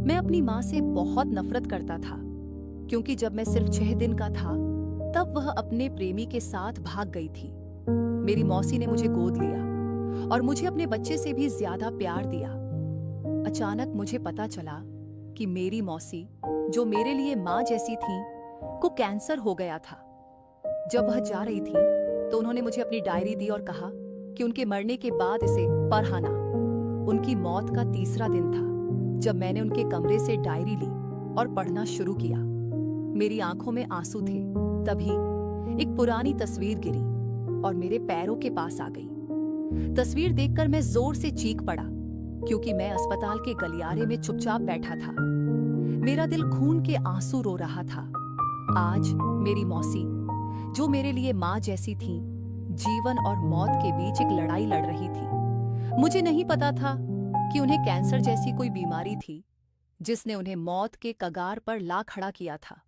मैं अपनी माँ से बहुत नफरत करता था, क्योंकि जब मैं सिर्फ 6 दिन का था तब वह अपने प्रेमी के साथ भाग गई थी। मेरी मौसी ने मुझे गोद लिया और मुझे अपने बच्चे से भी ज्यादा प्यार दिया। अचानक मुझे पता चला कि मेरी मौसी, जो मेरे लिए माँ जैसी थी, को कैंसर हो गया था। जब वह जा रही थी तो उन्होंने मुझे अपनी डायरी दी और कहा कि उनके मरने के बाद इसे पढ़ाना। उनकी मौत का तीसरा दिन था जब मैंने उनके कमरे से डायरी ली और पढ़ना शुरू किया। मेरी आंखों में आंसू थे। तभी एक पुरानी तस्वीर गिरी और मेरे पैरों के पास आ गई। तस्वीर देखकर मैं जोर से चीख पड़ा, क्योंकि मैं अस्पताल के गलियारे में चुपचाप बैठा था। मेरा दिल खून के आंसू रो रहा था। आज मेरी मौसी, जो मेरे लिए माँ जैसी थी, जीवन और मौत के बीच एक लड़ाई लड़ रही थी। मुझे नहीं पता था कि उन्हें कैंसर जैसी कोई बीमारी थी जिसने उन्हें मौत के कगार पर ला खड़ा किया था।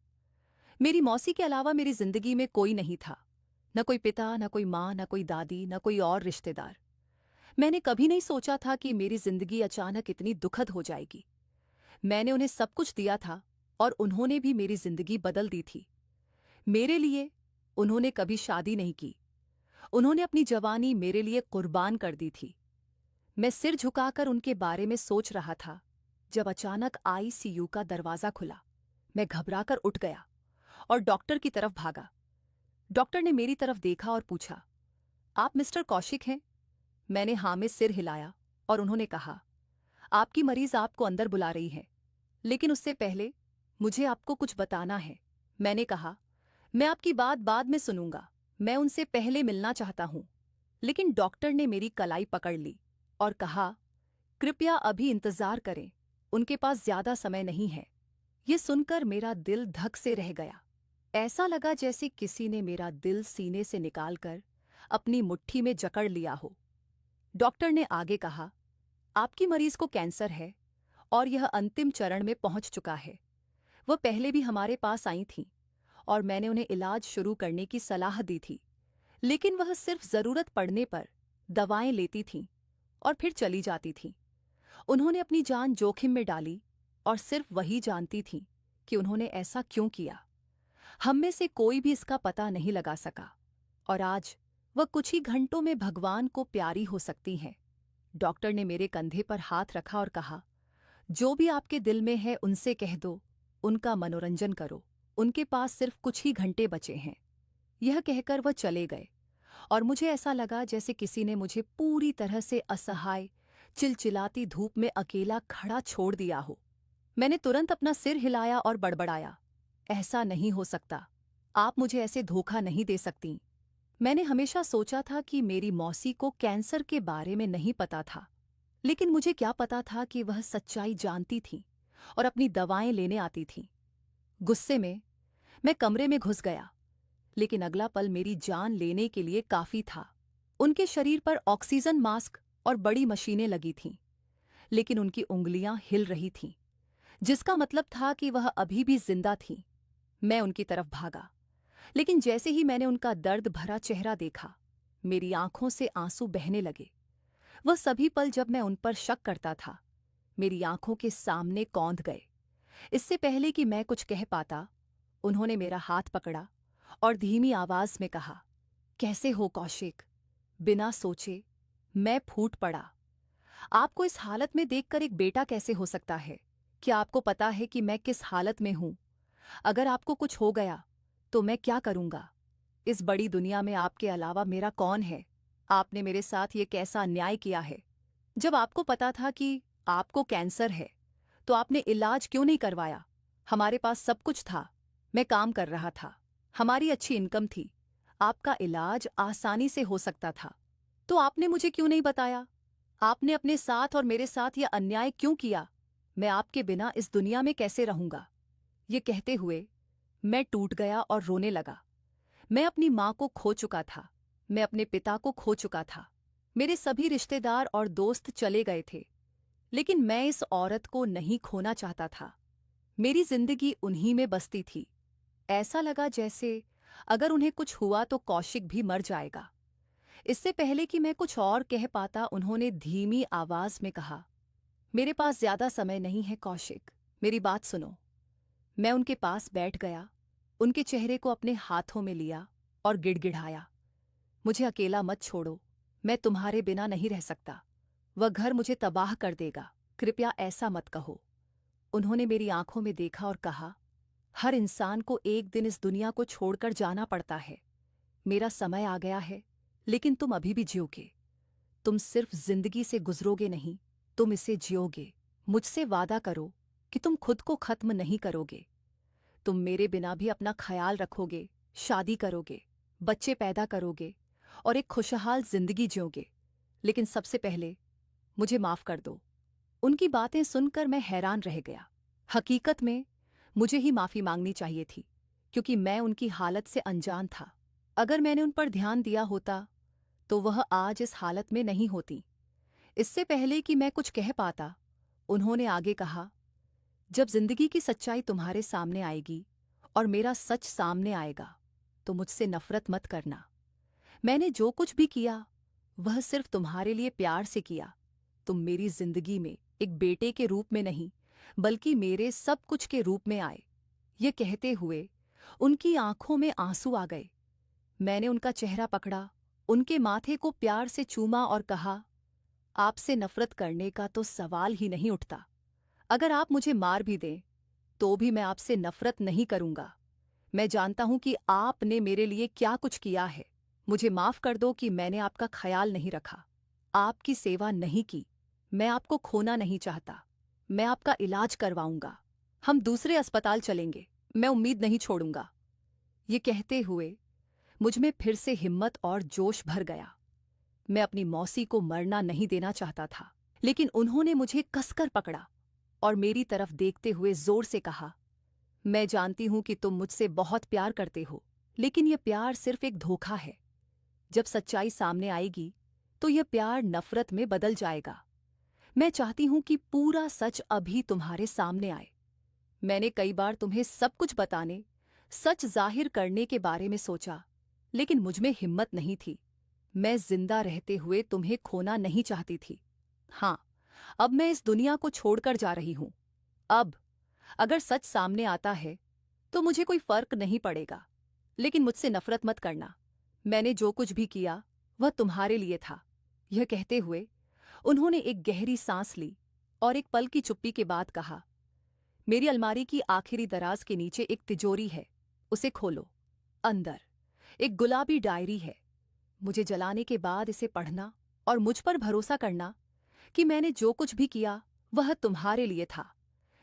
मेरी मौसी के अलावा मेरी जिंदगी में कोई नहीं था, न कोई पिता, न कोई माँ, न कोई दादी, न कोई और रिश्तेदार। मैंने कभी नहीं सोचा था कि मेरी जिंदगी अचानक इतनी दुखद हो जाएगी। मैंने उन्हें सब कुछ दिया था और उन्होंने भी मेरी जिंदगी बदल दी थी। मेरे लिए उन्होंने कभी शादी नहीं की। उन्होंने अपनी जवानी मेरे लिए कुर्बान कर दी थी। मैं सिर झुकाकर उनके बारे में सोच रहा था जब अचानक आईसीयू का दरवाजा खुला। मैं घबराकर उठ गया और डॉक्टर की तरफ भागा। डॉक्टर ने मेरी तरफ देखा और पूछा, आप मिस्टर कौशिक हैं? मैंने हाँ में सिर हिलाया और उन्होंने कहा, आपकी मरीज आपको अंदर बुला रही है, लेकिन उससे पहले मुझे आपको कुछ बताना है। मैंने कहा, मैं आपकी बात बाद में सुनूंगा, मैं उनसे पहले मिलना चाहता हूं। लेकिन डॉक्टर ने मेरी कलाई पकड़ ली और कहा, कृपया अभी इंतजार करें, उनके पास ज्यादा समय नहीं है। ये सुनकर मेरा दिल धक से रह गया। ऐसा लगा जैसे किसी ने मेरा दिल सीने से निकालकर अपनी मुट्ठी में जकड़ लिया हो। डॉक्टर ने आगे कहा, आपकी मरीज को कैंसर है और यह अंतिम चरण में पहुंच चुका है। वह पहले भी हमारे पास आई थीं और मैंने उन्हें इलाज शुरू करने की सलाह दी थी, लेकिन वह सिर्फ जरूरत पड़ने पर दवाएं लेती थीं और फिर चली जाती थीं। उन्होंने अपनी जान जोखिम में डाली और सिर्फ वही जानती थीं कि उन्होंने ऐसा क्यों किया। हम में से कोई भी इसका पता नहीं लगा सका और आज वह कुछ ही घंटों में भगवान को प्यारी हो सकती हैं। डॉक्टर ने मेरे कंधे पर हाथ रखा और कहा, जो भी आपके दिल में है उनसे कह दो, उनका मनोरंजन करो, उनके पास सिर्फ कुछ ही घंटे बचे हैं। यह कहकर वह चले गए और मुझे ऐसा लगा जैसे किसी ने मुझे पूरी तरह से असहाय, चिलचिलाती धूप में अकेला खड़ा छोड़ दिया हो। मैंने तुरंत अपना सिर हिलाया और बड़बड़ाया, ऐसा नहीं हो सकता, आप मुझे ऐसे धोखा नहीं दे सकती। मैंने हमेशा सोचा था कि मेरी मौसी को कैंसर के बारे में नहीं पता था, लेकिन मुझे क्या पता था कि वह सच्चाई जानती थी और अपनी दवाएं लेने आती थी। गुस्से में मैं कमरे में घुस गया, लेकिन अगला पल मेरी जान लेने के लिए काफी था। उनके शरीर पर ऑक्सीजन मास्क और बड़ी मशीनें लगी थीं, लेकिन उनकी उंगलियां हिल रही थीं, जिसका मतलब था कि वह अभी भी जिंदा थीं। मैं उनकी तरफ भागा, लेकिन जैसे ही मैंने उनका दर्द भरा चेहरा देखा, मेरी आंखों से आंसू बहने लगे। वह सभी पल जब मैं उन पर शक करता था, मेरी आंखों के सामने कौंध गए। इससे पहले कि मैं कुछ कह पाता, उन्होंने मेरा हाथ पकड़ा और धीमी आवाज में कहा, कैसे हो कौशिक? बिना सोचे मैं फूट पड़ा। आपको इस हालत में देखकर एक बेटा कैसे हो सकता है? क्या आपको पता है कि मैं किस हालत में हूं? अगर आपको कुछ हो गया तो मैं क्या करूंगा? इस बड़ी दुनिया में आपके अलावा मेरा कौन है? आपने मेरे साथ ये कैसा अन्याय किया है? जब आपको पता था कि आपको कैंसर है तो आपने इलाज क्यों नहीं करवाया? हमारे पास सब कुछ था, मैं काम कर रहा था, हमारी अच्छी इनकम थी, आपका इलाज आसानी से हो सकता था, तो आपने मुझे क्यों नहीं बताया? आपने अपने साथ और मेरे साथ यह अन्याय क्यों किया? मैं आपके बिना इस दुनिया में कैसे रहूंगा? ये कहते हुए मैं टूट गया और रोने लगा। मैं अपनी माँ को खो चुका था, मैं अपने पिता को खो चुका था, मेरे सभी रिश्तेदार और दोस्त चले गए थे, लेकिन मैं इस औरत को नहीं खोना चाहता था। मेरी जिंदगी उन्हीं में बसती थी। ऐसा लगा जैसे अगर उन्हें कुछ हुआ तो कौशिक भी मर जाएगा। इससे पहले कि मैं कुछ और कह पाता, उन्होंने धीमी आवाज में कहा, मेरे पास ज्यादा समय नहीं है कौशिक, मेरी बात सुनो। मैं उनके पास बैठ गया, उनके चेहरे को अपने हाथों में लिया और गिड़गिड़ाया, मुझे अकेला मत छोड़ो, मैं तुम्हारे बिना नहीं रह सकता। वह घर मुझे तबाह कर देगा, कृपया ऐसा मत कहो। उन्होंने मेरी आंखों में देखा और कहा, हर इंसान को एक दिन इस दुनिया को छोड़कर जाना पड़ता है। मेरा समय आ गया है, लेकिन तुम अभी भी जियोगे। तुम सिर्फ जिंदगी से गुजरोगे नहीं, तुम इसे जियोगे। मुझसे वादा करो कि तुम खुद को खत्म नहीं करोगे। तुम मेरे बिना भी अपना ख्याल रखोगे, शादी करोगे, बच्चे पैदा करोगे और एक खुशहाल जिंदगी जियोगे। लेकिन सबसे पहले मुझे माफ कर दो। उनकी बातें सुनकर मैं हैरान रह गया। हकीकत में मुझे ही माफी मांगनी चाहिए थी, क्योंकि मैं उनकी हालत से अनजान था। अगर मैंने उन पर ध्यान दिया होता तो वह आज इस हालत में नहीं होती। इससे पहले कि मैं कुछ कह पाता, उन्होंने आगे कहा, जब जिंदगी की सच्चाई तुम्हारे सामने आएगी और मेरा सच सामने आएगा तो मुझसे नफरत मत करना। मैंने जो कुछ भी किया वह सिर्फ तुम्हारे लिए प्यार से किया। तुम मेरी जिंदगी में एक बेटे के रूप में नहीं, बल्कि मेरे सब कुछ के रूप में आए। ये कहते हुए उनकी आंखों में आंसू आ गए। मैंने उनका चेहरा पकड़ा, उनके माथे को प्यार से चूमा और कहा, आपसे नफरत करने का तो सवाल ही नहीं उठता। अगर आप मुझे मार भी दें तो भी मैं आपसे नफरत नहीं करूंगा। मैं जानता हूं कि आपने मेरे लिए क्या कुछ किया है। मुझे माफ कर दो कि मैंने आपका ख्याल नहीं रखा, आपकी सेवा नहीं की। मैं आपको खोना नहीं चाहता। मैं आपका इलाज करवाऊंगा। हम दूसरे अस्पताल चलेंगे। मैं उम्मीद नहीं छोड़ूंगा। ये कहते हुए मुझमें फिर से हिम्मत और जोश भर गया। मैं अपनी मौसी को मरना नहीं देना चाहता था, लेकिन उन्होंने मुझे कसकर पकड़ा और मेरी तरफ देखते हुए जोर से कहा, मैं जानती हूं कि तुम मुझसे बहुत प्यार करते हो, लेकिन यह प्यार सिर्फ एक धोखा है। जब सच्चाई सामने आएगी तो यह प्यार नफरत में बदल जाएगा। मैं चाहती हूं कि पूरा सच अभी तुम्हारे सामने आए। मैंने कई बार तुम्हें सब कुछ बताने, सच जाहिर करने के बारे में सोचा, लेकिन मुझमें हिम्मत नहीं थी। मैं जिंदा रहते हुए तुम्हें खोना नहीं चाहती थी। हाँ, अब मैं इस दुनिया को छोड़कर जा रही हूं। अब अगर सच सामने आता है तो मुझे कोई फर्क नहीं पड़ेगा, लेकिन मुझसे नफरत मत करना। मैंने जो कुछ भी किया वह तुम्हारे लिए था। यह कहते हुए उन्होंने एक गहरी सांस ली और एक पल की चुप्पी के बाद कहा, मेरी अलमारी की आखिरी दराज के नीचे एक तिजोरी है, उसे खोलो। अंदर एक गुलाबी डायरी है। मुझे जलाने के बाद इसे पढ़ना और मुझ पर भरोसा करना कि मैंने जो कुछ भी किया वह तुम्हारे लिए था।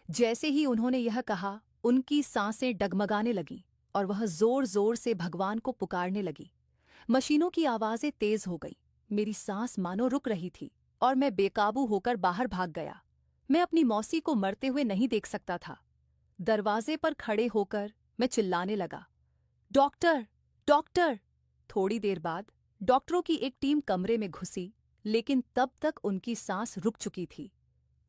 जैसे ही उन्होंने यह कहा, उनकी सांसें डगमगाने लगीं और वह जोर जोर से भगवान को पुकारने लगी। मशीनों की आवाजें तेज हो गईं। मेरी सांस मानो रुक रही थी और मैं बेकाबू होकर बाहर भाग गया। मैं अपनी मौसी को मरते हुए नहीं देख सकता था। दरवाजे पर खड़े होकर मैं चिल्लाने लगा, डॉक्टर, डॉक्टर। थोड़ी देर बाद डॉक्टरों की एक टीम कमरे में घुसी, लेकिन तब तक उनकी सांस रुक चुकी थी।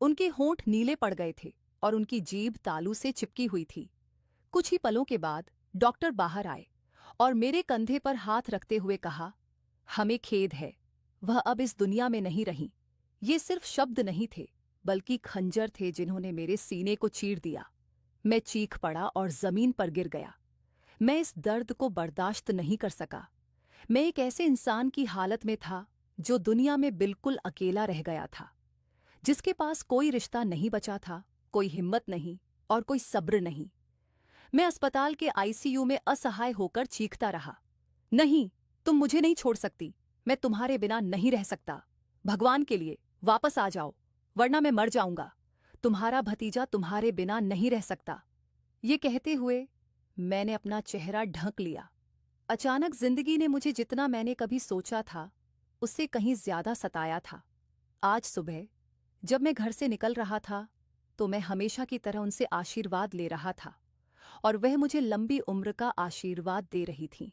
उनके होंठ नीले पड़ गए थे और उनकी जीभ तालू से चिपकी हुई थी। कुछ ही पलों के बाद डॉक्टर बाहर आए और मेरे कंधे पर हाथ रखते हुए कहा, हमें खेद है, वह अब इस दुनिया में नहीं रहीं। ये सिर्फ शब्द नहीं थे, बल्कि खंजर थे जिन्होंने मेरे सीने को चीर दिया। मैं चीख पड़ा और जमीन पर गिर गया। मैं इस दर्द को बर्दाश्त नहीं कर सका। मैं एक ऐसे इंसान की हालत में था जो दुनिया में बिल्कुल अकेला रह गया था, जिसके पास कोई रिश्ता नहीं बचा था, कोई हिम्मत नहीं और कोई सब्र नहीं। मैं अस्पताल के आईसीयू में असहाय होकर चीखता रहा, नहीं, तुम मुझे नहीं छोड़ सकती। मैं तुम्हारे बिना नहीं रह सकता। भगवान के लिए वापस आ जाओ, वरना मैं मर जाऊंगा। तुम्हारा भतीजा तुम्हारे बिना नहीं रह सकता। ये कहते हुए मैंने अपना चेहरा ढक लिया। अचानक जिंदगी ने मुझे जितना मैंने कभी सोचा था उससे कहीं ज्यादा सताया था। आज सुबह जब मैं घर से निकल रहा था तो मैं हमेशा की तरह उनसे आशीर्वाद ले रहा था और वह मुझे लंबी उम्र का आशीर्वाद दे रही थीं।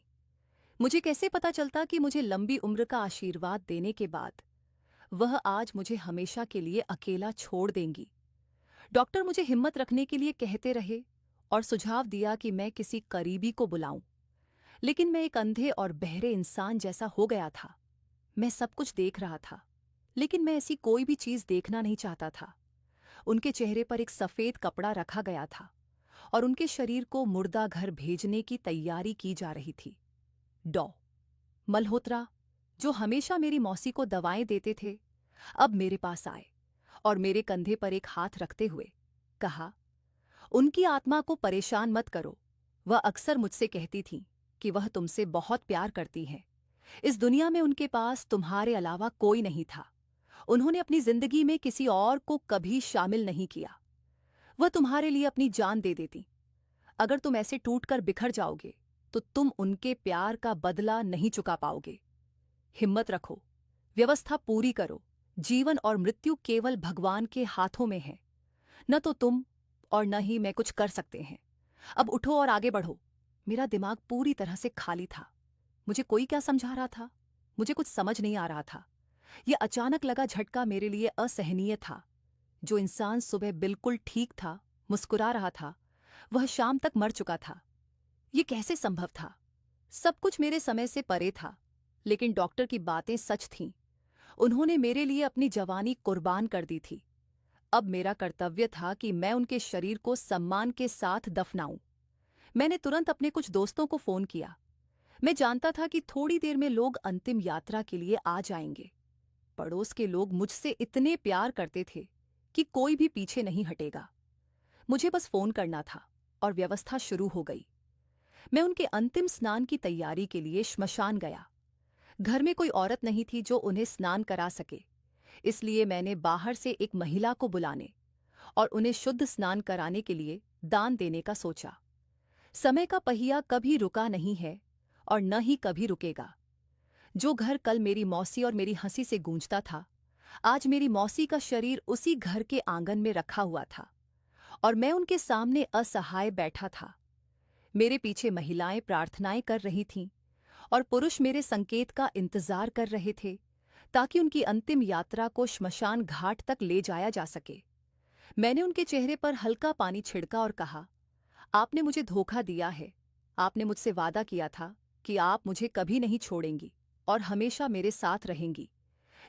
मुझे कैसे पता चलता कि मुझे लंबी उम्र का आशीर्वाद देने के बाद वह आज मुझे हमेशा के लिए अकेला छोड़ देंगी। डॉक्टर मुझे हिम्मत रखने के लिए कहते रहे और सुझाव दिया कि मैं किसी करीबी को बुलाऊं, लेकिन मैं एक अंधे और बहरे इंसान जैसा हो गया था। मैं सब कुछ देख रहा था, लेकिन मैं ऐसी कोई भी चीज देखना नहीं चाहता था। उनके चेहरे पर एक सफेद कपड़ा रखा गया था और उनके शरीर को मुर्दा घर भेजने की तैयारी की जा रही थी। डॉ मल्होत्रा, जो हमेशा मेरी मौसी को दवाएं देते थे, अब मेरे पास आए और मेरे कंधे पर एक हाथ रखते हुए कहा, उनकी आत्मा को परेशान मत करो। वह अक्सर मुझसे कहती थी कि वह तुमसे बहुत प्यार करती है। इस दुनिया में उनके पास तुम्हारे अलावा कोई नहीं था। उन्होंने अपनी जिंदगी में किसी और को कभी शामिल नहीं किया। वह तुम्हारे लिए अपनी जान दे देती। अगर तुम ऐसे टूटकर बिखर जाओगे तो तुम उनके प्यार का बदला नहीं चुका पाओगे। हिम्मत रखो, व्यवस्था पूरी करो। जीवन और मृत्यु केवल भगवान के हाथों में है। न तो तुम और न ही मैं कुछ कर सकते हैं। अब उठो और आगे बढ़ो। मेरा दिमाग पूरी तरह से खाली था। मुझे कोई क्या समझा रहा था, मुझे कुछ समझ नहीं आ रहा था। यह अचानक लगा झटका मेरे लिए असहनीय था। जो इंसान सुबह बिल्कुल ठीक था, मुस्कुरा रहा था, वह शाम तक मर चुका था। यह कैसे संभव था? सब कुछ मेरे समय से परे था, लेकिन डॉक्टर की बातें सच थीं। उन्होंने मेरे लिए अपनी जवानी कुर्बान कर दी थी। अब मेरा कर्तव्य था कि मैं उनके शरीर को सम्मान के साथ दफनाऊं। मैंने तुरंत अपने कुछ दोस्तों को फोन किया। मैं जानता था कि थोड़ी देर में लोग अंतिम यात्रा के लिए आ जाएंगे। पड़ोस के लोग मुझसे इतने प्यार करते थे कि कोई भी पीछे नहीं हटेगा। मुझे बस फोन करना था और व्यवस्था शुरू हो गई। मैं उनके अंतिम स्नान की तैयारी के लिए श्मशान गया। घर में कोई औरत नहीं थी जो उन्हें स्नान करा सके, इसलिए मैंने बाहर से एक महिला को बुलाने और उन्हें शुद्ध स्नान कराने के लिए दान देने का सोचा। समय का पहिया कभी रुका नहीं है और न ही कभी रुकेगा। जो घर कल मेरी मौसी और मेरी हंसी से गूंजता था, आज मेरी मौसी का शरीर उसी घर के आंगन में रखा हुआ था और मैं उनके सामने असहाय बैठा था। मेरे पीछे महिलाएं प्रार्थनाएं कर रही थीं और पुरुष मेरे संकेत का इंतजार कर रहे थे ताकि उनकी अंतिम यात्रा को श्मशान घाट तक ले जाया जा सके। मैंने उनके चेहरे पर हल्का पानी छिड़का और कहा, आपने मुझे धोखा दिया है। आपने मुझसे वादा किया था कि आप मुझे कभी नहीं छोड़ेंगी और हमेशा मेरे साथ रहेंगी,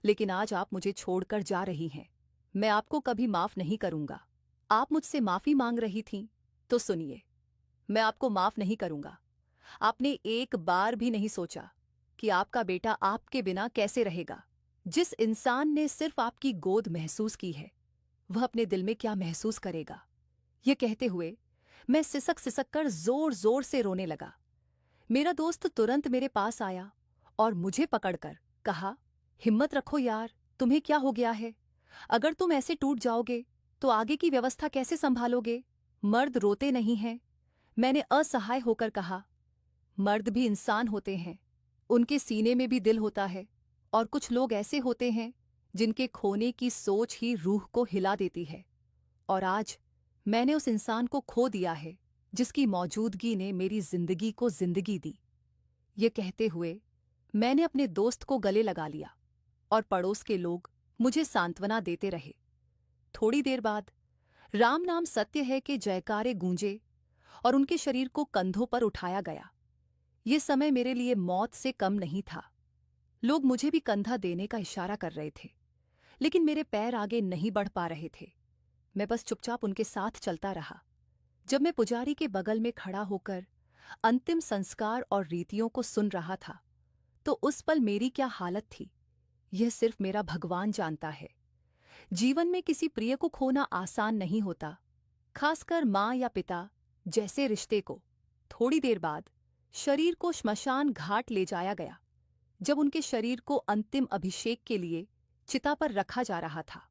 लेकिन आज आप मुझे छोड़कर जा रही हैं। मैं आपको कभी माफ नहीं करूंगा। आप मुझसे माफी मांग रही थीं, तो सुनिए, मैं आपको माफ नहीं करूंगा। आपने एक बार भी नहीं सोचा कि आपका बेटा आपके बिना कैसे रहेगा। जिस इंसान ने सिर्फ आपकी गोद महसूस की है, वह अपने दिल में क्या महसूस करेगा। यह कहते हुए मैं सिसक सिसक कर जोर जोर से रोने लगा। मेरा दोस्त तुरंत मेरे पास आया और मुझे पकड़कर कहा, हिम्मत रखो यार, तुम्हें क्या हो गया है? अगर तुम ऐसे टूट जाओगे तो आगे की व्यवस्था कैसे संभालोगे? मर्द रोते नहीं हैं। मैंने असहाय होकर कहा, मर्द भी इंसान होते हैं, उनके सीने में भी दिल होता है और कुछ लोग ऐसे होते हैं जिनके खोने की सोच ही रूह को हिला देती है। और आज मैंने उस इंसान को खो दिया है जिसकी मौजूदगी ने मेरी जिंदगी को जिंदगी दी। ये कहते हुए मैंने अपने दोस्त को गले लगा लिया और पड़ोस के लोग मुझे सांत्वना देते रहे। थोड़ी देर बाद राम नाम सत्य है के जयकारे गूंजे और उनके शरीर को कंधों पर उठाया गया। ये समय मेरे लिए मौत से कम नहीं था। लोग मुझे भी कंधा देने का इशारा कर रहे थे, लेकिन मेरे पैर आगे नहीं बढ़ पा रहे थे। मैं बस चुपचाप उनके साथ चलता रहा। जब मैं पुजारी के बगल में खड़ा होकर अंतिम संस्कार और रीतियों को सुन रहा था, तो उस पल मेरी क्या हालत थी, यह सिर्फ मेरा भगवान जानता है। जीवन में किसी प्रिय को खोना आसान नहीं होता, खासकर माँ या पिता जैसे रिश्ते को। थोड़ी देर बाद शरीर को श्मशान घाट ले जाया गया। जब उनके शरीर को अंतिम अभिषेक के लिए चिता पर रखा जा रहा था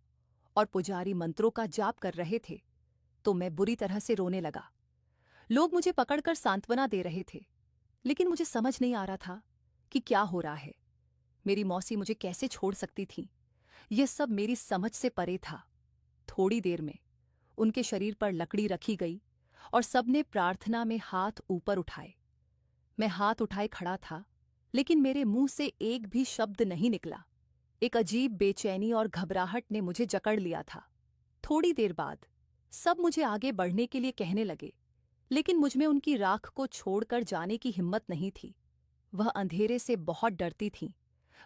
और पुजारी मंत्रों का जाप कर रहे थे, तो मैं बुरी तरह से रोने लगा। लोग मुझे पकड़कर सांत्वना दे रहे थे, लेकिन मुझे समझ नहीं आ रहा था कि क्या हो रहा है। मेरी मौसी मुझे कैसे छोड़ सकती थी, यह सब मेरी समझ से परे था। थोड़ी देर में उनके शरीर पर लकड़ी रखी गई और सबने प्रार्थना में हाथ ऊपर उठाए। मैं हाथ उठाए खड़ा था, लेकिन मेरे मुंह से एक भी शब्द नहीं निकला। एक अजीब बेचैनी और घबराहट ने मुझे जकड़ लिया था। थोड़ी देर बाद सब मुझे आगे बढ़ने के लिए कहने लगे, लेकिन मुझमें उनकी राख को छोड़कर जाने की हिम्मत नहीं थी। वह अंधेरे से बहुत डरती थीं।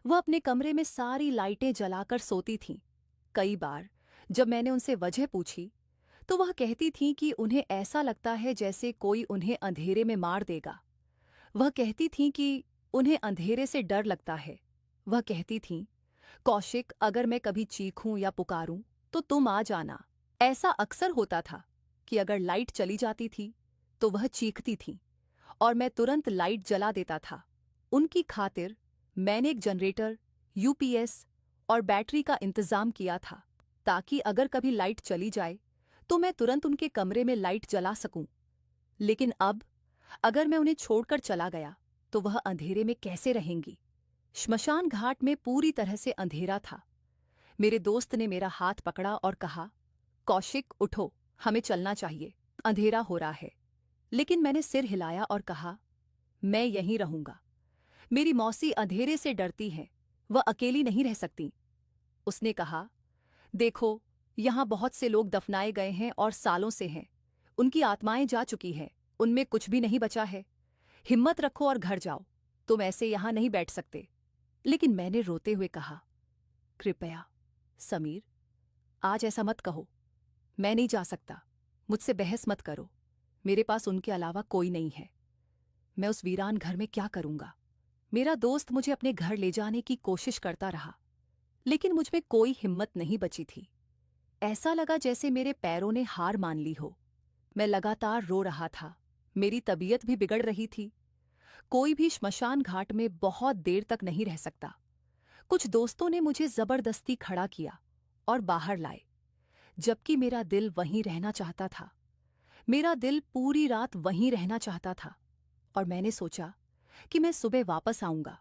वह अपने कमरे में सारी लाइटें जलाकर सोती थीं। कई बार जब मैंने उनसे वजह पूछी तो वह कहती थीं कि उन्हें ऐसा लगता है जैसे कोई उन्हें अंधेरे में मार देगा। वह कहती थीं कि उन्हें अंधेरे से डर लगता है। वह कहती थीं, कौशिक, अगर मैं कभी चीखूं या पुकारूं तो तुम आ जाना। ऐसा अक्सर होता था कि अगर लाइट चली जाती थी तो वह चीखती थीं और मैं तुरंत लाइट जला देता था। उनकी खातिर मैंने एक जनरेटर, यूपीएस और बैटरी का इंतजाम किया था ताकि अगर कभी लाइट चली जाए तो मैं तुरंत उनके कमरे में लाइट जला सकूं। लेकिन अब अगर मैं उन्हें छोड़कर चला गया तो वह अंधेरे में कैसे रहेंगी? श्मशान घाट में पूरी तरह से अंधेरा था। मेरे दोस्त ने मेरा हाथ पकड़ा और कहा, कौशिक उठो, हमें चलना चाहिए, अंधेरा हो रहा है। लेकिन मैंने सिर हिलाया और कहा, मैं यहीं रहूंगा। मेरी मौसी अंधेरे से डरती है, वह अकेली नहीं रह सकती। उसने कहा, देखो, यहां बहुत से लोग दफनाए गए हैं और सालों से हैं। उनकी आत्माएं जा चुकी हैं, उनमें कुछ भी नहीं बचा है। हिम्मत रखो और घर जाओ, तुम ऐसे यहां नहीं बैठ सकते। लेकिन मैंने रोते हुए कहा, कृपया समीर, आज ऐसा मत कहो। मैं नहीं जा सकता, मुझसे बहस मत करो। मेरे पास उनके अलावा कोई नहीं है। मैं उस वीरान घर में क्या करूंगा? मेरा दोस्त मुझे अपने घर ले जाने की कोशिश करता रहा, लेकिन मुझमें कोई हिम्मत नहीं बची थी। ऐसा लगा जैसे मेरे पैरों ने हार मान ली हो। मैं लगातार रो रहा था, मेरी तबीयत भी बिगड़ रही थी। कोई भी श्मशान घाट में बहुत देर तक नहीं रह सकता। कुछ दोस्तों ने मुझे जबरदस्ती खड़ा किया और बाहर लाए, जबकि मेरा दिल वहीं रहना चाहता था। मेरा दिल पूरी रात वहीं रहना चाहता था और मैंने सोचा कि मैं सुबह वापस आऊंगा।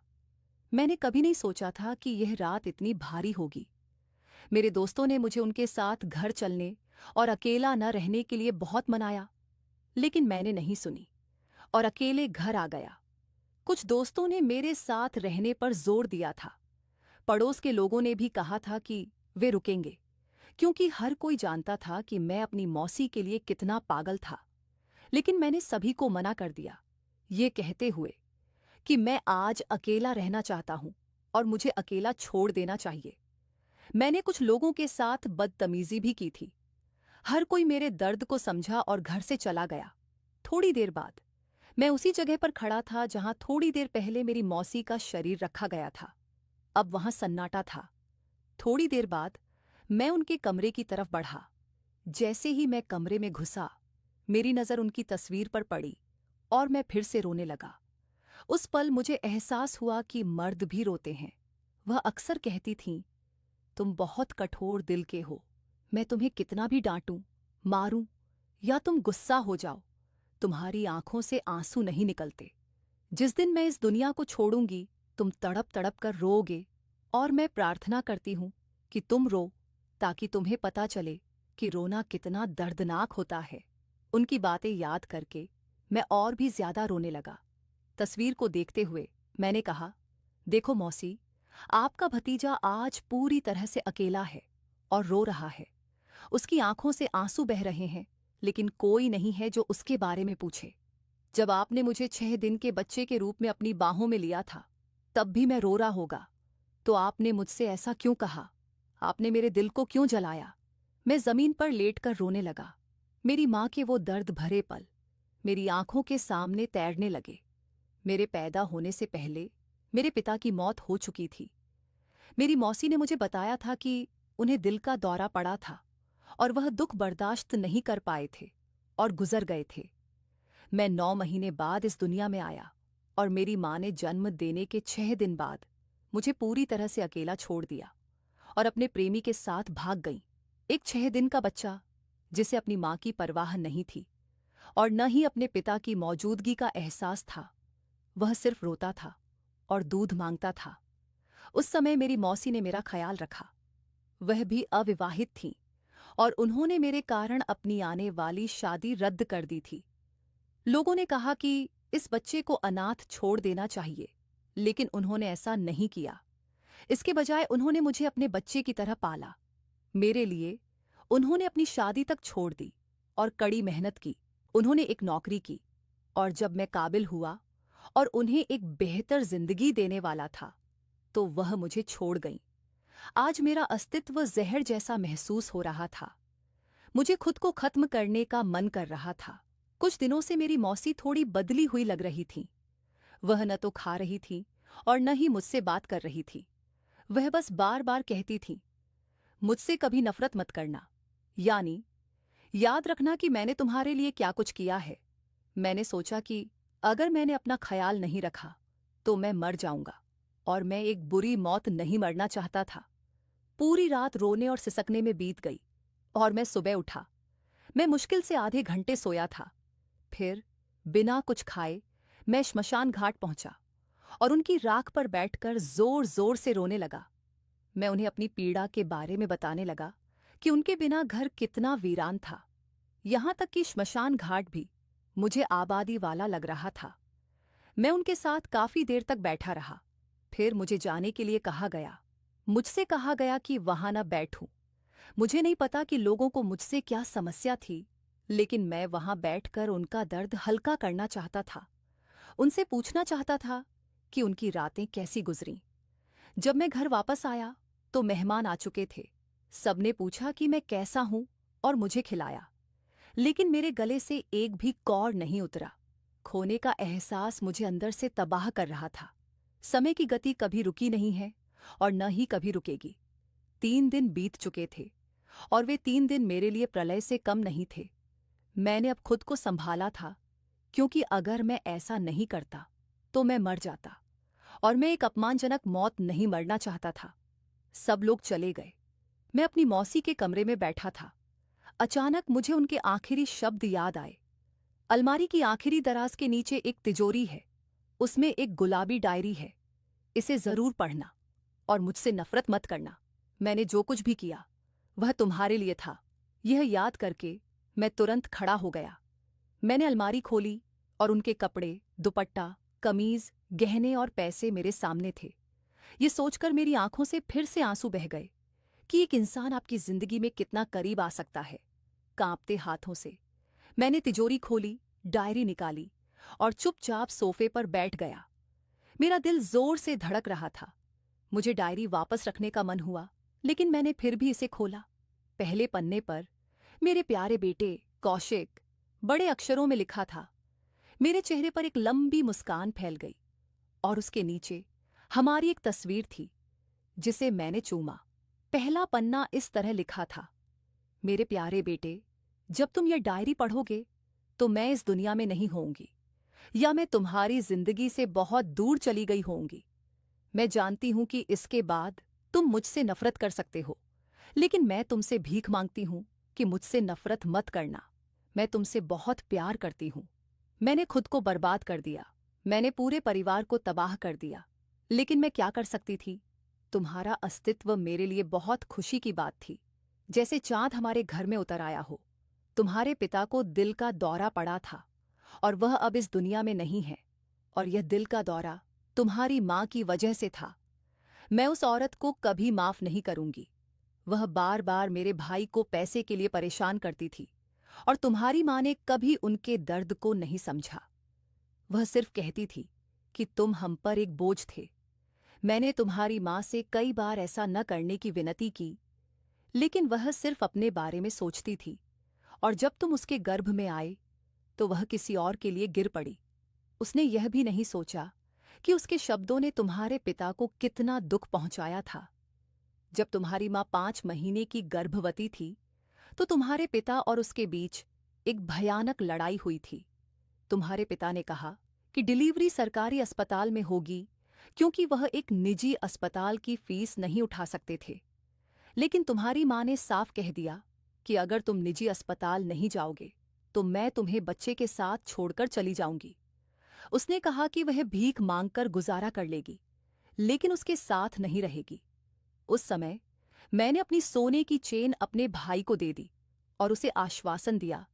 मैंने कभी नहीं सोचा था कि यह रात इतनी भारी होगी। मेरे दोस्तों ने मुझे उनके साथ घर चलने और अकेला न रहने के लिए बहुत मनाया, लेकिन मैंने नहीं सुनी और अकेले घर आ गया। कुछ दोस्तों ने मेरे साथ रहने पर जोर दिया था। पड़ोस के लोगों ने भी कहा था कि वे रुकेंगे, क्योंकि हर कोई जानता था कि मैं अपनी मौसी के लिए कितना पागल था। लेकिन मैंने सभी को मना कर दिया, ये कहते हुए कि मैं आज अकेला रहना चाहता हूं और मुझे अकेला छोड़ देना चाहिए। मैंने कुछ लोगों के साथ बदतमीजी भी की थी। हर कोई मेरे दर्द को समझा और घर से चला गया। थोड़ी देर बाद मैं उसी जगह पर खड़ा था जहां थोड़ी देर पहले मेरी मौसी का शरीर रखा गया था। अब वहां सन्नाटा था। थोड़ी देर बाद मैं उनके कमरे की तरफ बढ़ा। जैसे ही मैं कमरे में घुसा, मेरी नज़र उनकी तस्वीर पर पड़ी और मैं फिर से रोने लगा। उस पल मुझे एहसास हुआ कि मर्द भी रोते हैं। वह अक्सर कहती थीं, तुम बहुत कठोर दिल के हो। मैं तुम्हें कितना भी डांटूं, मारूं या तुम गुस्सा हो जाओ, तुम्हारी आंखों से आंसू नहीं निकलते। जिस दिन मैं इस दुनिया को छोड़ूंगी, तुम तड़प तड़प कर रोओगे और मैं प्रार्थना करती हूं कि तुम रो, ताकि तुम्हें पता चले कि रोना कितना दर्दनाक होता है। उनकी बातें याद करके मैं और भी ज्यादा रोने लगा। तस्वीर को देखते हुए मैंने कहा, देखो मौसी, आपका भतीजा आज पूरी तरह से अकेला है और रो रहा है। उसकी आंखों से आंसू बह रहे हैं, लेकिन कोई नहीं है जो उसके बारे में पूछे। जब आपने मुझे 6 दिन के बच्चे के रूप में अपनी बाहों में लिया था, तब भी मैं रो रहा होगा। तो आपने मुझसे ऐसा क्यों कहा? आपने मेरे दिल को क्यों जलाया? मैं जमीन पर लेटकर रोने लगा। मेरी माँ के वो दर्द भरे पल मेरी आंखों के सामने तैरने लगे। मेरे पैदा होने से पहले मेरे पिता की मौत हो चुकी थी। मेरी मौसी ने मुझे बताया था कि उन्हें दिल का दौरा पड़ा था और वह दुख बर्दाश्त नहीं कर पाए थे और गुजर गए थे। मैं 9 महीने बाद इस दुनिया में आया और मेरी माँ ने जन्म देने के 6 दिन बाद मुझे पूरी तरह से अकेला छोड़ दिया और अपने प्रेमी के साथ भाग गई। एक 6 दिन का बच्चा जिसे अपनी माँ की परवाह नहीं थी और न ही अपने पिता की मौजूदगी का एहसास था। वह सिर्फ रोता था और दूध मांगता था। उस समय मेरी मौसी ने मेरा ख्याल रखा। वह भी अविवाहित थीं और उन्होंने मेरे कारण अपनी आने वाली शादी रद्द कर दी थी। लोगों ने कहा कि इस बच्चे को अनाथ छोड़ देना चाहिए, लेकिन उन्होंने ऐसा नहीं किया। इसके बजाय उन्होंने मुझे अपने बच्चे की तरह पाला। मेरे लिए उन्होंने अपनी शादी तक छोड़ दी और कड़ी मेहनत की। उन्होंने एक नौकरी की और जब मैं काबिल हुआ और उन्हें एक बेहतर जिंदगी देने वाला था, तो वह मुझे छोड़ गईं। आज मेरा अस्तित्व जहर जैसा महसूस हो रहा था। मुझे खुद को खत्म करने का मन कर रहा था। कुछ दिनों से मेरी मौसी थोड़ी बदली हुई लग रही थी। वह न तो खा रही थी और न ही मुझसे बात कर रही थी। वह बस बार बार कहती थी, मुझसे कभी नफरत मत करना, यानी याद रखना कि मैंने तुम्हारे लिए क्या कुछ किया है। मैंने सोचा कि अगर मैंने अपना ख्याल नहीं रखा तो मैं मर जाऊंगा, और मैं एक बुरी मौत नहीं मरना चाहता था। पूरी रात रोने और सिसकने में बीत गई और मैं सुबह उठा। मैं मुश्किल से आधे घंटे सोया था। फिर बिना कुछ खाए मैं श्मशान घाट पहुंचा और उनकी राख पर बैठकर जोर जोर से रोने लगा। मैं उन्हें अपनी पीड़ा के बारे में बताने लगा कि उनके बिना घर कितना वीरान था। यहां तक कि श्मशान घाट भी मुझे आबादी वाला लग रहा था। मैं उनके साथ काफी देर तक बैठा रहा। फिर मुझे जाने के लिए कहा गया। मुझसे कहा गया कि वहां न बैठूं। मुझे नहीं पता कि लोगों को मुझसे क्या समस्या थी, लेकिन मैं वहां बैठकर उनका दर्द हल्का करना चाहता था। उनसे पूछना चाहता था कि उनकी रातें कैसी गुजरीं। जब मैं घर वापस आया तो मेहमान आ चुके थे। सबने पूछा कि मैं कैसा हूं और मुझे खिलाया, लेकिन मेरे गले से एक भी कौर नहीं उतरा। खोने का एहसास मुझे अंदर से तबाह कर रहा था। समय की गति कभी रुकी नहीं है और न ही कभी रुकेगी। 3 दिन बीत चुके थे और वे 3 दिन मेरे लिए प्रलय से कम नहीं थे। मैंने अब खुद को संभाला था, क्योंकि अगर मैं ऐसा नहीं करता तो मैं मर जाता, और मैं एक अपमानजनक मौत नहीं मरना चाहता था। सब लोग चले गए। मैं अपनी मौसी के कमरे में बैठा था। अचानक मुझे उनके आखिरी शब्द याद आए। अलमारी की आखिरी दराज के नीचे एक तिजोरी है, उसमें एक गुलाबी डायरी है। इसे जरूर पढ़ना और मुझसे नफरत मत करना। मैंने जो कुछ भी किया वह तुम्हारे लिए था। यह याद करके मैं तुरंत खड़ा हो गया। मैंने अलमारी खोली और उनके कपड़े, दुपट्टा, कमीज, गहने और पैसे मेरे सामने थे। ये सोचकर मेरी आंखों से फिर से आंसू बह गए कि एक इंसान आपकी जिंदगी में कितना करीब आ सकता है। कांपते हाथों से मैंने तिजोरी खोली, डायरी निकाली और चुपचाप सोफे पर बैठ गया। मेरा दिल जोर से धड़क रहा था। मुझे डायरी वापस रखने का मन हुआ, लेकिन मैंने फिर भी इसे खोला। पहले पन्ने पर मेरे प्यारे बेटे कौशिक बड़े अक्षरों में लिखा था। मेरे चेहरे पर एक लंबी मुस्कान फैल गई और उसके नीचे हमारी एक तस्वीर थी जिसे मैंने चूमा। पहला पन्ना इस तरह लिखा था, मेरे प्यारे बेटे, जब तुम यह डायरी पढ़ोगे तो मैं इस दुनिया में नहीं होऊंगी, या मैं तुम्हारी जिंदगी से बहुत दूर चली गई होऊंगी। मैं जानती हूं कि इसके बाद तुम मुझसे नफरत कर सकते हो, लेकिन मैं तुमसे भीख मांगती हूं कि मुझसे नफरत मत करना। मैं तुमसे बहुत प्यार करती हूं। मैंने खुद को बर्बाद कर दिया। मैंने पूरे परिवार को तबाह कर दिया, लेकिन मैं क्या कर सकती थी? तुम्हारा अस्तित्व मेरे लिए बहुत खुशी की बात थी, जैसे चांद हमारे घर में उतर आया हो। तुम्हारे पिता को दिल का दौरा पड़ा था और वह अब इस दुनिया में नहीं है, और यह दिल का दौरा तुम्हारी मां की वजह से था। मैं उस औरत को कभी माफ नहीं करूंगी। वह बार बार मेरे भाई को पैसे के लिए परेशान करती थी, और तुम्हारी मां ने कभी उनके दर्द को नहीं समझा। वह सिर्फ कहती थी कि तुम हम पर एक बोझ थे। मैंने तुम्हारी मां से कई बार ऐसा न करने की विनती की, लेकिन वह सिर्फ अपने बारे में सोचती थी, और जब तुम उसके गर्भ में आए तो वह किसी और के लिए गिर पड़ी। उसने यह भी नहीं सोचा कि उसके शब्दों ने तुम्हारे पिता को कितना दुख पहुंचाया था। जब तुम्हारी मां 5 महीने की गर्भवती थी तो तुम्हारे पिता और उसके बीच एक भयानक लड़ाई हुई थी। तुम्हारे पिता ने कहा कि डिलीवरी सरकारी अस्पताल में होगी, क्योंकि वह एक निजी अस्पताल की फीस नहीं उठा सकते थे। लेकिन तुम्हारी मां ने साफ कह दिया कि अगर तुम निजी अस्पताल नहीं जाओगे तो मैं तुम्हें बच्चे के साथ छोड़कर चली जाऊंगी। उसने कहा कि वह भीख मांगकर गुजारा कर लेगी, लेकिन उसके साथ नहीं रहेगी। उस समय मैंने अपनी सोने की चेन अपने भाई को दे दी और उसे आश्वासन दिया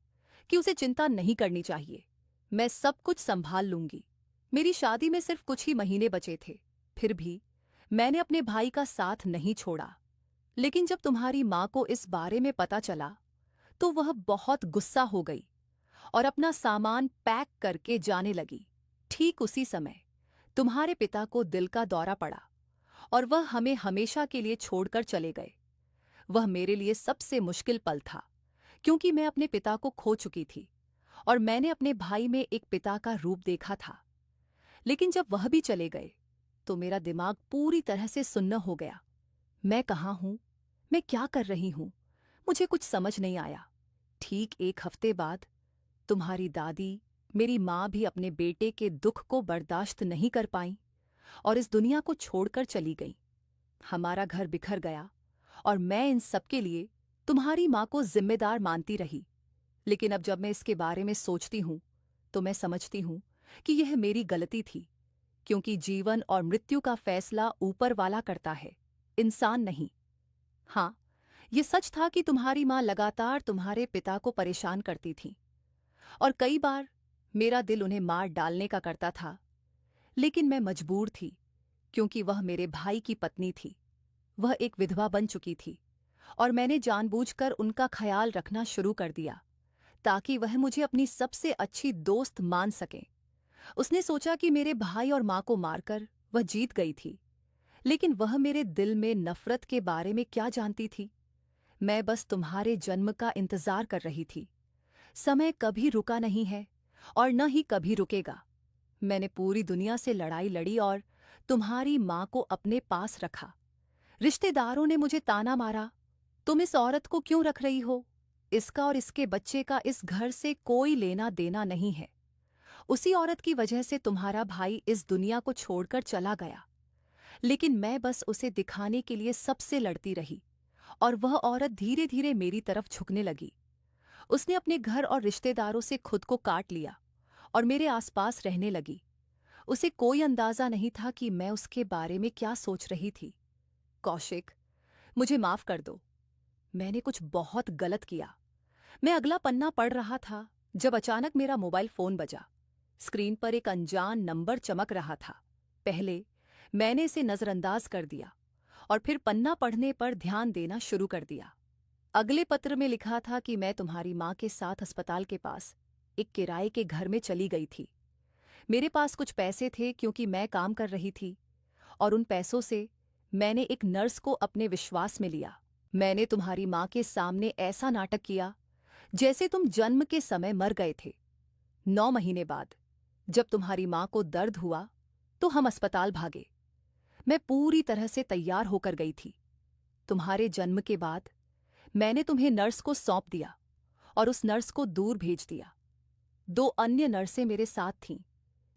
कि उसे चिंता नहीं करनी चाहिए, मैं सब कुछ संभाल लूंगी। मेरी शादी में सिर्फ कुछ ही महीने बचे थे, फिर भी मैंने अपने भाई का साथ नहीं छोड़ा। लेकिन जब तुम्हारी मां को इस बारे में पता चला तो वह बहुत गुस्सा हो गई और अपना सामान पैक करके जाने लगी। ठीक उसी समय तुम्हारे पिता को दिल का दौरा पड़ा और वह हमें हमेशा के लिए छोड़कर चले गए। वह मेरे लिए सबसे मुश्किल पल था, क्योंकि मैं अपने पिता को खो चुकी थी और मैंने अपने भाई में एक पिता का रूप देखा था। लेकिन जब वह भी चले गए तो मेरा दिमाग पूरी तरह से सुन्न हो गया। मैं कहाँ हूँ? मैं क्या कर रही हूँ? मुझे कुछ समझ नहीं आया। ठीक 1 हफ्ते बाद तुम्हारी दादी, मेरी माँ भी अपने बेटे के दुख को बर्दाश्त नहीं कर पाईं और इस दुनिया को छोड़कर चली गईं। हमारा घर बिखर गया और मैं इन सब के लिए तुम्हारी माँ को जिम्मेदार मानती रही। लेकिन अब जब मैं इसके बारे में सोचती हूँ तो मैं समझती हूँ कि यह मेरी गलती थी, क्योंकि जीवन और मृत्यु का फैसला ऊपर वाला करता है, इंसान नहीं। हाँ, ये सच था कि तुम्हारी माँ लगातार तुम्हारे पिता को परेशान करती थी और कई बार मेरा दिल उन्हें मार डालने का करता था। लेकिन मैं मजबूर थी, क्योंकि वह मेरे भाई की पत्नी थी। वह एक विधवा बन चुकी थी और मैंने जानबूझकर उनका ख्याल रखना शुरू कर दिया ताकि वह मुझे अपनी सबसे अच्छी दोस्त मान सके। उसने सोचा कि मेरे भाई और माँ को मारकर वह जीत गई थी, लेकिन वह मेरे दिल में नफरत के बारे में क्या जानती थी। मैं बस तुम्हारे जन्म का इंतजार कर रही थी। समय कभी रुका नहीं है और न ही कभी रुकेगा। मैंने पूरी दुनिया से लड़ाई लड़ी और तुम्हारी माँ को अपने पास रखा। रिश्तेदारों ने मुझे ताना मारा, तुम इस औरत को क्यों रख रही हो? इसका और इसके बच्चे का इस घर से कोई लेना देना नहीं है। उसी औरत की वजह से तुम्हारा भाई इस दुनिया को छोड़कर चला गया। लेकिन मैं बस उसे दिखाने के लिए सबसे लड़ती रही और वह औरत धीरे धीरे मेरी तरफ झुकने लगी। उसने अपने घर और रिश्तेदारों से खुद को काट लिया और मेरे आसपास रहने लगी। उसे कोई अंदाजा नहीं था कि मैं उसके बारे में क्या सोच रही थी। कौशिक, मुझे माफ कर दो। मैंने कुछ बहुत गलत किया। मैं अगला पन्ना पढ़ रहा था जब अचानक मेरा मोबाइल फोन बजा। स्क्रीन पर एक अनजान नंबर चमक रहा था। पहले मैंने इसे नजरअंदाज कर दिया और फिर पन्ना पढ़ने पर ध्यान देना शुरू कर दिया। अगले पत्र में लिखा था कि मैं तुम्हारी माँ के साथ अस्पताल के पास एक किराए के घर में चली गई थी। मेरे पास कुछ पैसे थे क्योंकि मैं काम कर रही थी और उन पैसों से मैंने एक नर्स को अपने विश्वास में लिया। मैंने तुम्हारी माँ के सामने ऐसा नाटक किया जैसे तुम जन्म के समय मर गए थे। 9 महीने बाद जब तुम्हारी माँ को दर्द हुआ तो हम अस्पताल भागे। मैं पूरी तरह से तैयार होकर गई थी। तुम्हारे जन्म के बाद मैंने तुम्हें नर्स को सौंप दिया और उस नर्स को दूर भेज दिया। 2 अन्य नर्सें मेरे साथ थीं,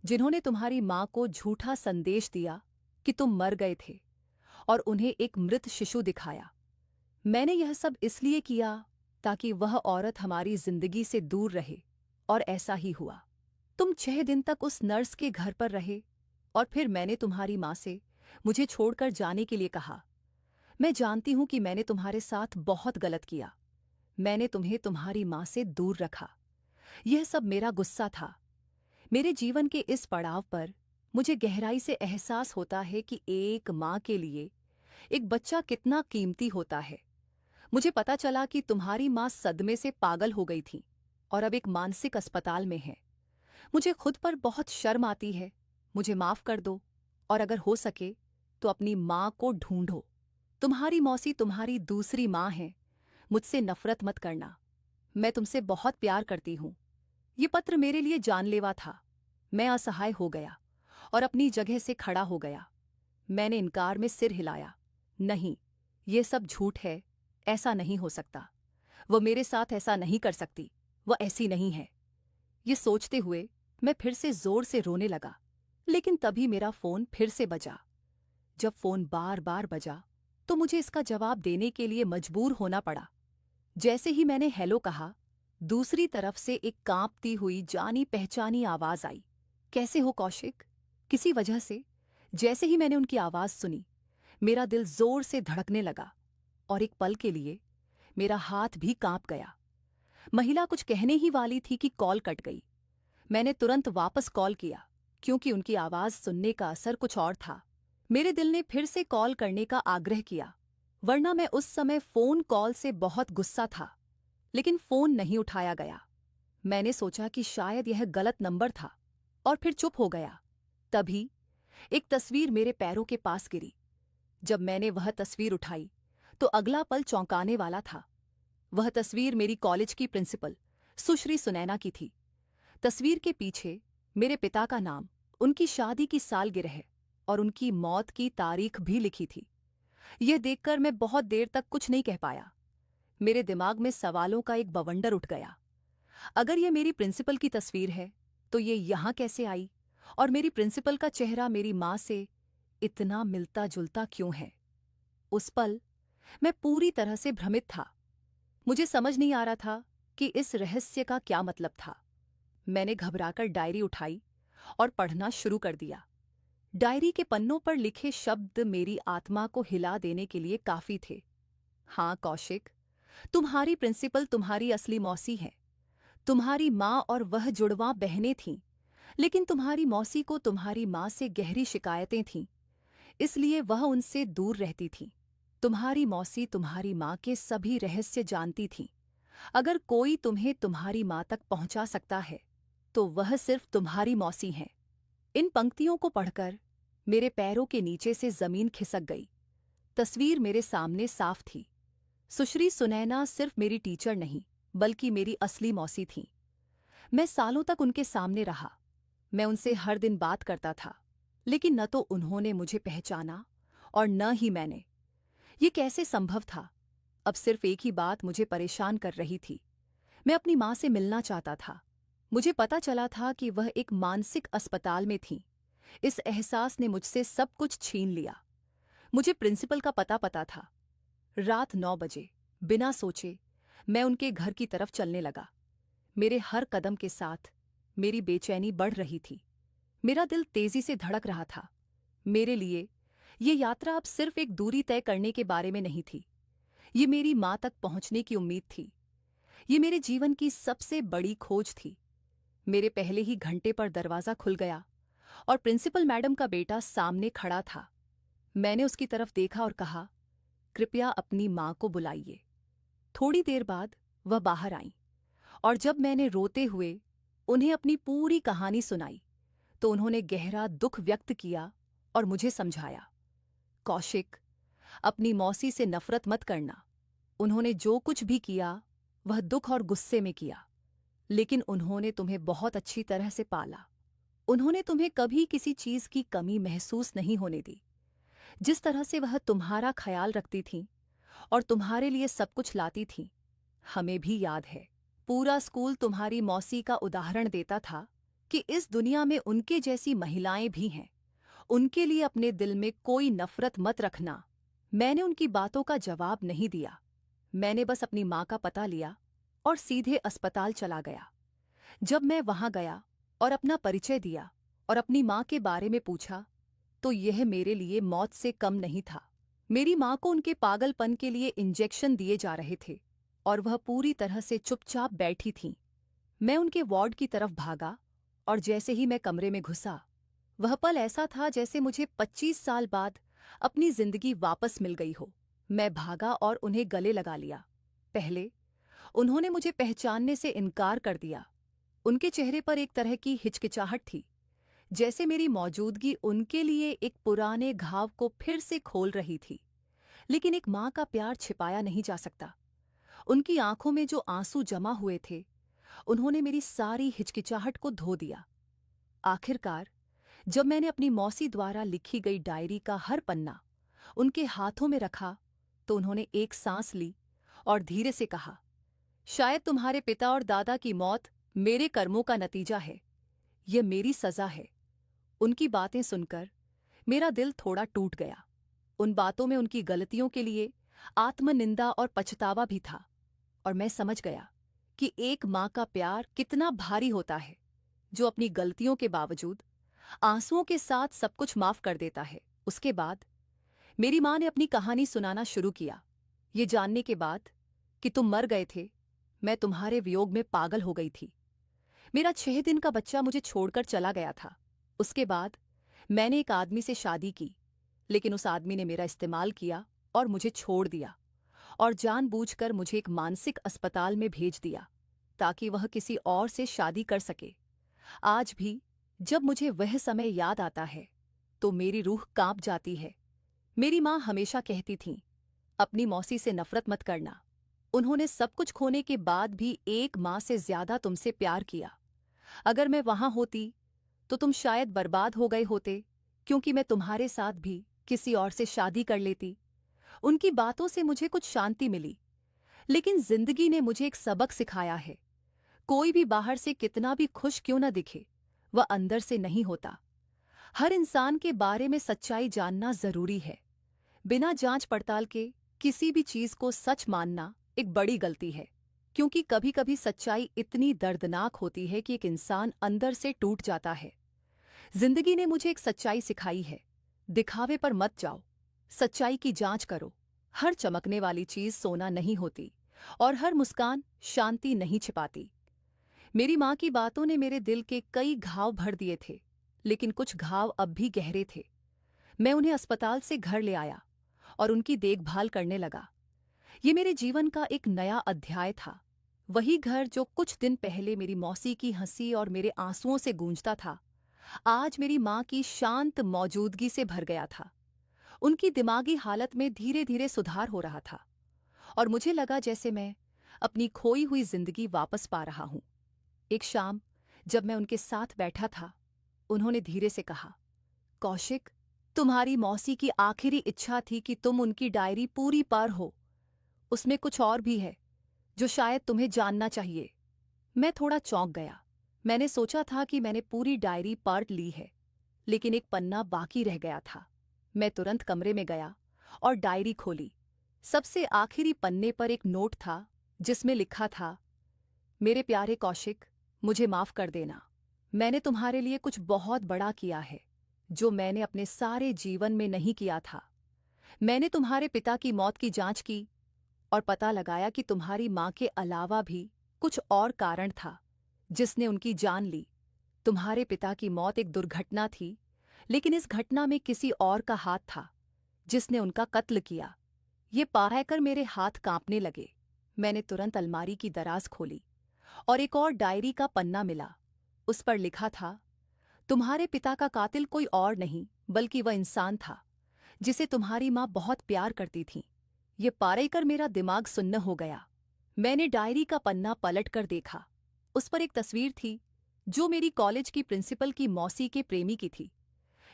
जिन्होंने तुम्हारी माँ को झूठा संदेश दिया कि तुम मर गए थे और उन्हें एक मृत शिशु दिखाया। मैंने यह सब इसलिए किया ताकि वह औरत हमारी जिंदगी से दूर रहे, और ऐसा ही हुआ। तुम 6 दिन तक उस नर्स के घर पर रहे और फिर मैंने तुम्हारी माँ से मुझे छोड़कर जाने के लिए कहा। मैं जानती हूं कि मैंने तुम्हारे साथ बहुत गलत किया। मैंने तुम्हें तुम्हारी माँ से दूर रखा। यह सब मेरा गुस्सा था। मेरे जीवन के इस पड़ाव पर मुझे गहराई से एहसास होता है कि एक माँ के लिए एक बच्चा कितना कीमती होता है। मुझे पता चला कि तुम्हारी माँ सदमे से पागल हो गई थी और अब एक मानसिक अस्पताल में है। मुझे खुद पर बहुत शर्म आती है। मुझे माफ कर दो और अगर हो सके तो अपनी माँ को ढूंढो। तुम्हारी मौसी तुम्हारी दूसरी माँ है। मुझसे नफरत मत करना। मैं तुमसे बहुत प्यार करती हूँ। ये पत्र मेरे लिए जानलेवा था। मैं असहाय हो गया और अपनी जगह से खड़ा हो गया। मैंने इनकार में सिर हिलाया। नहीं, ये सब झूठ है। ऐसा नहीं हो सकता। वह मेरे साथ ऐसा नहीं कर सकती। वह ऐसी नहीं है। ये सोचते हुए मैं फिर से जोर से रोने लगा। लेकिन तभी मेरा फोन फिर से बजा। जब फोन बार बार बजा तो मुझे इसका जवाब देने के लिए मजबूर होना पड़ा। जैसे ही मैंने हेलो कहा, दूसरी तरफ से एक कांपती हुई जानी पहचानी आवाज आई। कैसे हो कौशिक? किसी वजह से जैसे ही मैंने उनकी आवाज सुनी, मेरा दिल जोर से धड़कने लगा और एक पल के लिए मेरा हाथ भी कांप गया। महिला कुछ कहने ही वाली थी कि कॉल कट गई। मैंने तुरंत वापस कॉल किया क्योंकि उनकी आवाज सुनने का असर कुछ और था। मेरे दिल ने फिर से कॉल करने का आग्रह किया, वरना मैं उस समय फोन कॉल से बहुत गुस्सा था। लेकिन फोन नहीं उठाया गया। मैंने सोचा कि शायद यह गलत नंबर था और फिर चुप हो गया। तभी एक तस्वीर मेरे पैरों के पास गिरी। जब मैंने वह तस्वीर उठाई तो अगला पल चौंकाने वाला था। वह तस्वीर मेरी कॉलेज की प्रिंसिपल सुश्री सुनैना की थी। तस्वीर के पीछे मेरे पिता का नाम, उनकी शादी की सालगिरह और उनकी मौत की तारीख भी लिखी थी। यह देखकर मैं बहुत देर तक कुछ नहीं कह पाया। मेरे दिमाग में सवालों का एक बवंडर उठ गया। अगर यह मेरी प्रिंसिपल की तस्वीर है तो ये यहाँ कैसे आई, और मेरी प्रिंसिपल का चेहरा मेरी माँ से इतना मिलता जुलता क्यों है? उस पल मैं पूरी तरह से भ्रमित था। मुझे समझ नहीं आ रहा था कि इस रहस्य का क्या मतलब था। मैंने घबराकर डायरी उठाई और पढ़ना शुरू कर दिया। डायरी के पन्नों पर लिखे शब्द मेरी आत्मा को हिला देने के लिए काफी थे। हाँ कौशिक, तुम्हारी प्रिंसिपल तुम्हारी असली मौसी है। तुम्हारी माँ और वह जुड़वां बहनें थीं, लेकिन तुम्हारी मौसी को तुम्हारी माँ से गहरी शिकायतें थीं, इसलिए वह उनसे दूर रहती थी। तुम्हारी मौसी तुम्हारी माँ के सभी रहस्य जानती थी। अगर कोई तुम्हें तुम्हारी माँ तक पहुंचा सकता है तो वह सिर्फ तुम्हारी मौसी है। इन पंक्तियों को पढ़कर मेरे पैरों के नीचे से जमीन खिसक गई। तस्वीर मेरे सामने साफ थी। सुश्री सुनैना सिर्फ मेरी टीचर नहीं बल्कि मेरी असली मौसी थी। मैं सालों तक उनके सामने रहा। मैं उनसे हर दिन बात करता था, लेकिन न तो उन्होंने मुझे पहचाना और न ही मैंने। ये कैसे संभव था? अब सिर्फ एक ही बात मुझे परेशान कर रही थी। मैं अपनी माँ से मिलना चाहता था। मुझे पता चला था कि वह एक मानसिक अस्पताल में थी। इस एहसास ने मुझसे सब कुछ छीन लिया। मुझे प्रिंसिपल का पता था। रात 9 बजे बिना सोचे मैं उनके घर की तरफ चलने लगा। मेरे हर कदम के साथ मेरी बेचैनी बढ़ रही थी। मेरा दिल तेजी से धड़क रहा था। मेरे लिए ये यात्रा अब सिर्फ एक दूरी तय करने के बारे में नहीं थी। ये मेरी माँ तक पहुंचने की उम्मीद थी। ये मेरे जीवन की सबसे बड़ी खोज थी। मेरे पहले ही घंटे पर दरवाजा खुल गया और प्रिंसिपल मैडम का बेटा सामने खड़ा था। मैंने उसकी तरफ देखा और कहा, कृपया अपनी माँ को बुलाइए। थोड़ी देर बाद वह बाहर आईं और जब मैंने रोते हुए उन्हें अपनी पूरी कहानी सुनाई तो उन्होंने गहरा दुख व्यक्त किया और मुझे समझाया, कौशिक, अपनी मौसी से नफरत मत करना। उन्होंने जो कुछ भी किया वह दुख और गुस्से में किया, लेकिन उन्होंने तुम्हें बहुत अच्छी तरह से पाला। उन्होंने तुम्हें कभी किसी चीज की कमी महसूस नहीं होने दी। जिस तरह से वह तुम्हारा ख्याल रखती थीं और तुम्हारे लिए सब कुछ लाती थीं, हमें भी याद है। पूरा स्कूल तुम्हारी मौसी का उदाहरण देता था कि इस दुनिया में उनके जैसी महिलाएं भी हैं। उनके लिए अपने दिल में कोई नफरत मत रखना। मैंने उनकी बातों का जवाब नहीं दिया। मैंने बस अपनी माँ का पता लिया और सीधे अस्पताल चला गया। जब मैं वहां गया और अपना परिचय दिया और अपनी माँ के बारे में पूछा तो यह मेरे लिए मौत से कम नहीं था। मेरी माँ को उनके पागलपन के लिए इंजेक्शन दिए जा रहे थे और वह पूरी तरह से चुपचाप बैठी थीं। मैं उनके वार्ड की तरफ भागा और जैसे ही मैं कमरे में घुसा, वह पल ऐसा था जैसे मुझे 25 साल बाद अपनी जिंदगी वापस मिल गई हो। मैं भागा और उन्हें गले लगा लिया। पहले उन्होंने मुझे पहचानने से इनकार कर दिया। उनके चेहरे पर एक तरह की हिचकिचाहट थी, जैसे मेरी मौजूदगी उनके लिए एक पुराने घाव को फिर से खोल रही थी। लेकिन एक माँ का प्यार छिपाया नहीं जा सकता। उनकी आंखों में जो आंसू जमा हुए थे, उन्होंने मेरी सारी हिचकिचाहट को धो दिया। आखिरकार जब मैंने अपनी मौसी द्वारा लिखी गई डायरी का हर पन्ना उनके हाथों में रखा तो उन्होंने एक सांस ली और धीरे से कहा, शायद तुम्हारे पिता और दादा की मौत मेरे कर्मों का नतीजा है। यह मेरी सजा है। उनकी बातें सुनकर मेरा दिल थोड़ा टूट गया। उन बातों में उनकी गलतियों के लिए आत्मनिंदा और पछतावा भी था, और मैं समझ गया कि एक माँ का प्यार कितना भारी होता है, जो अपनी गलतियों के बावजूद आंसुओं के साथ सब कुछ माफ कर देता है। उसके बाद मेरी माँ ने अपनी कहानी सुनाना शुरू किया। ये जानने के बाद कि तुम मर गए थे, मैं तुम्हारे वियोग में पागल हो गई थी। मेरा 6 दिन का बच्चा मुझे छोड़कर चला गया था। उसके बाद मैंने एक आदमी से शादी की, लेकिन उस आदमी ने मेरा इस्तेमाल किया और मुझे छोड़ दिया और जानबूझकर मुझे एक मानसिक अस्पताल में भेज दिया ताकि वह किसी और से शादी कर सके। आज भी जब मुझे वह समय याद आता है तो मेरी रूह कांप जाती है। मेरी माँ हमेशा कहती थी, अपनी मौसी से नफरत मत करना। उन्होंने सब कुछ खोने के बाद भी एक माँ से ज्यादा तुमसे प्यार किया। अगर मैं वहां होती तो तुम शायद बर्बाद हो गए होते, क्योंकि मैं तुम्हारे साथ भी किसी और से शादी कर लेती। उनकी बातों से मुझे कुछ शांति मिली, लेकिन जिंदगी ने मुझे एक सबक सिखाया है। कोई भी बाहर से कितना भी खुश क्यों न दिखे, वह अंदर से नहीं होता। हर इंसान के बारे में सच्चाई जानना जरूरी है। बिना जांच पड़ताल के किसी भी चीज को सच मानना एक बड़ी गलती है, क्योंकि कभी कभी सच्चाई इतनी दर्दनाक होती है कि एक इंसान अंदर से टूट जाता है। जिंदगी ने मुझे एक सच्चाई सिखाई है, दिखावे पर मत जाओ, सच्चाई की जांच करो। हर चमकने वाली चीज सोना नहीं होती और हर मुस्कान शांति नहीं छिपाती। मेरी माँ की बातों ने मेरे दिल के कई घाव भर दिए थे, लेकिन कुछ घाव अब भी गहरे थे। मैं उन्हें अस्पताल से घर ले आया और उनकी देखभाल करने लगा। ये मेरे जीवन का एक नया अध्याय था। वही घर जो कुछ दिन पहले मेरी मौसी की हंसी और मेरे आंसुओं से गूंजता था, आज मेरी माँ की शांत मौजूदगी से भर गया था। उनकी दिमागी हालत में धीरे धीरे सुधार हो रहा था और मुझे लगा जैसे मैं अपनी खोई हुई जिंदगी वापस पा रहा हूं। एक शाम जब मैं उनके साथ बैठा था, उन्होंने धीरे से कहा, कौशिक, तुम्हारी मौसी की आखिरी इच्छा थी कि तुम उनकी डायरी पूरी पढ़ हो। उसमें कुछ और भी है जो शायद तुम्हें जानना चाहिए। मैं थोड़ा चौंक गया। मैंने सोचा था कि मैंने पूरी डायरी पढ़ ली है, लेकिन एक पन्ना बाकी रह गया था। मैं तुरंत कमरे में गया और डायरी खोली। सबसे आखिरी पन्ने पर एक नोट था जिसमें लिखा था, मेरे प्यारे कौशिक, मुझे माफ कर देना। मैंने तुम्हारे लिए कुछ बहुत बड़ा किया है जो मैंने अपने सारे जीवन में नहीं किया था। मैंने तुम्हारे पिता की मौत की जांच की और पता लगाया कि तुम्हारी मां के अलावा भी कुछ और कारण था जिसने उनकी जान ली। तुम्हारे पिता की मौत एक दुर्घटना थी, लेकिन इस घटना में किसी और का हाथ था जिसने उनका कत्ल किया। ये पाकर मेरे हाथ कांपने लगे। मैंने तुरंत अलमारी की दराज खोली और एक और डायरी का पन्ना मिला। उस पर लिखा था, तुम्हारे पिता का कातिल कोई और नहीं बल्कि वह इंसान था जिसे तुम्हारी मां बहुत प्यार करती थी। ये पाकर मेरा दिमाग सुन्न हो गया। मैंने डायरी का पन्ना पलटकर देखा। उस पर एक तस्वीर थी जो मेरी कॉलेज की प्रिंसिपल की मौसी के प्रेमी की थी।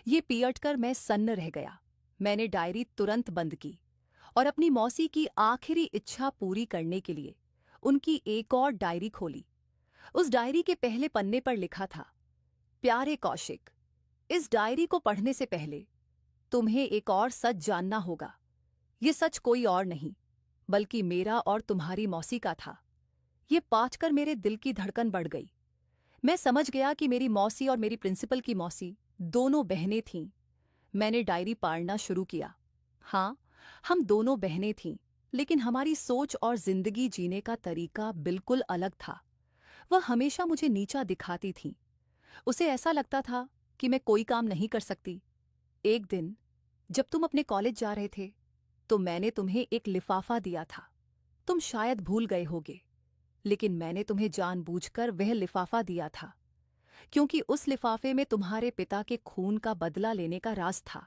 ये पलटकर मैं सन्न रह गया। मैंने डायरी तुरंत बंद की और अपनी मौसी की आखिरी इच्छा पूरी करने के लिए उनकी एक और डायरी खोली। उस डायरी के पहले पन्ने पर लिखा था, प्यारे कौशिक, इस डायरी को पढ़ने से पहले तुम्हें एक और सच जानना होगा। ये सच कोई और नहीं बल्कि मेरा और तुम्हारी मौसी का था। ये पाँचकर मेरे दिल की धड़कन बढ़ गई। मैं समझ गया कि मेरी मौसी और मेरी प्रिंसिपल की मौसी दोनों बहनें थीं। मैंने डायरी पढ़ना शुरू किया। हाँ, हम दोनों बहनें थीं, लेकिन हमारी सोच और जिंदगी जीने का तरीका बिल्कुल अलग था। वह हमेशा मुझे नीचा दिखाती थीं। उसे ऐसा लगता था कि मैं कोई काम नहीं कर सकती। एक दिन जब तुम अपने कॉलेज जा रहे थे तो मैंने तुम्हें एक लिफाफा दिया था। तुम शायद भूल गए होगे, लेकिन मैंने तुम्हें जानबूझकर वह लिफाफा दिया था, क्योंकि उस लिफाफे में तुम्हारे पिता के खून का बदला लेने का राज था।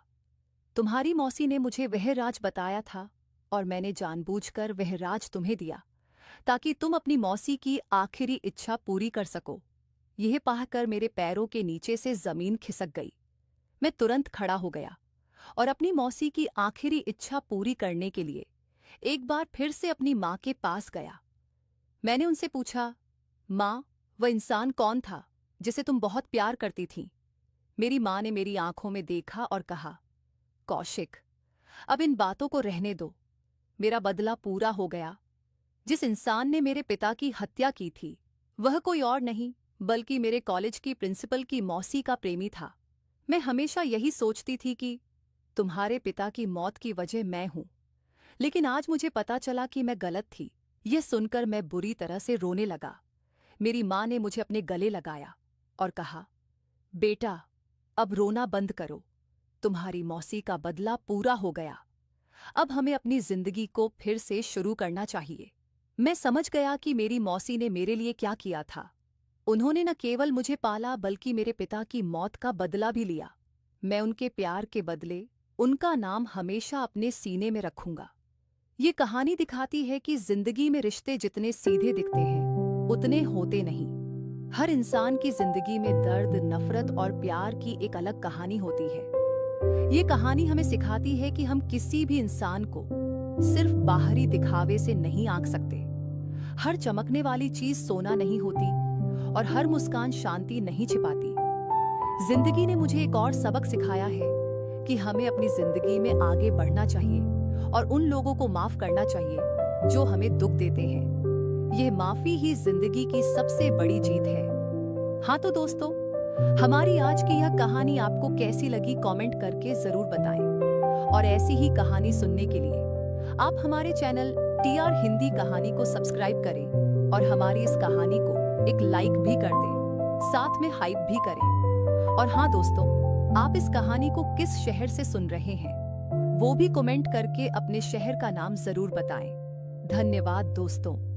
तुम्हारी मौसी ने मुझे वह राज बताया था और मैंने जानबूझकर वह राज तुम्हें दिया ताकि तुम अपनी मौसी की आखिरी इच्छा पूरी कर सको। यह पाकर मेरे पैरों के नीचे से जमीन खिसक गई। मैं तुरंत खड़ा हो गया और अपनी मौसी की आखिरी इच्छा पूरी करने के लिए एक बार फिर से अपनी माँ के पास गया। मैंने उनसे पूछा, माँ, वह इंसान कौन था जिसे तुम बहुत प्यार करती थीं? मेरी माँ ने मेरी आंखों में देखा और कहा, कौशिक, अब इन बातों को रहने दो। मेरा बदला पूरा हो गया। जिस इंसान ने मेरे पिता की हत्या की थी वह कोई और नहीं बल्कि मेरे कॉलेज की प्रिंसिपल की मौसी का प्रेमी था। मैं हमेशा यही सोचती थी कि तुम्हारे पिता की मौत की वजह मैं हूं, लेकिन आज मुझे पता चला कि मैं गलत थी। यह सुनकर मैं बुरी तरह से रोने लगा। मेरी माँ ने मुझे अपने गले लगाया और कहा, बेटा, अब रोना बंद करो। तुम्हारी मौसी का बदला पूरा हो गया। अब हमें अपनी जिंदगी को फिर से शुरू करना चाहिए। मैं समझ गया कि मेरी मौसी ने मेरे लिए क्या किया था। उन्होंने न केवल मुझे पाला बल्कि मेरे पिता की मौत का बदला भी लिया। मैं उनके प्यार के बदले उनका नाम हमेशा अपने सीने में रखूंगा। ये कहानी दिखाती है कि जिंदगी में रिश्ते जितने सीधे दिखते हैं उतने होते नहीं। हर इंसान की जिंदगी में दर्द, नफरत और प्यार की एक अलग कहानी होती है। ये कहानी हमें सिखाती है कि हम किसी भी इंसान को सिर्फ बाहरी दिखावे से नहीं आंक सकते। हर चमकने वाली चीज सोना नहीं होती और हर मुस्कान शांति नहीं छिपाती। जिंदगी ने मुझे एक और सबक सिखाया है कि हमें अपनी जिंदगी में आगे बढ़ना चाहिए और उन लोगों को माफ करना चाहिए जो हमें दुख देते हैं। यह माफी ही जिंदगी की सबसे बड़ी जीत है। हाँ तो दोस्तों, हमारी आज की यह कहानी आपको कैसी लगी कमेंट करके जरूर बताएं। और ऐसी ही कहानी सुनने के लिए आप हमारे चैनल TR हिंदी कहानी को सब्सक्राइब करें और हमारी इस कहानी को एक लाइक भी कर दें, साथ में हाइप भी करें। और हाँ दोस्तों, आप इस कहानी को किस शहर से सुन रहे हैं वो भी कमेंट करके अपने शहर का नाम जरूर बताएं। धन्यवाद दोस्तों।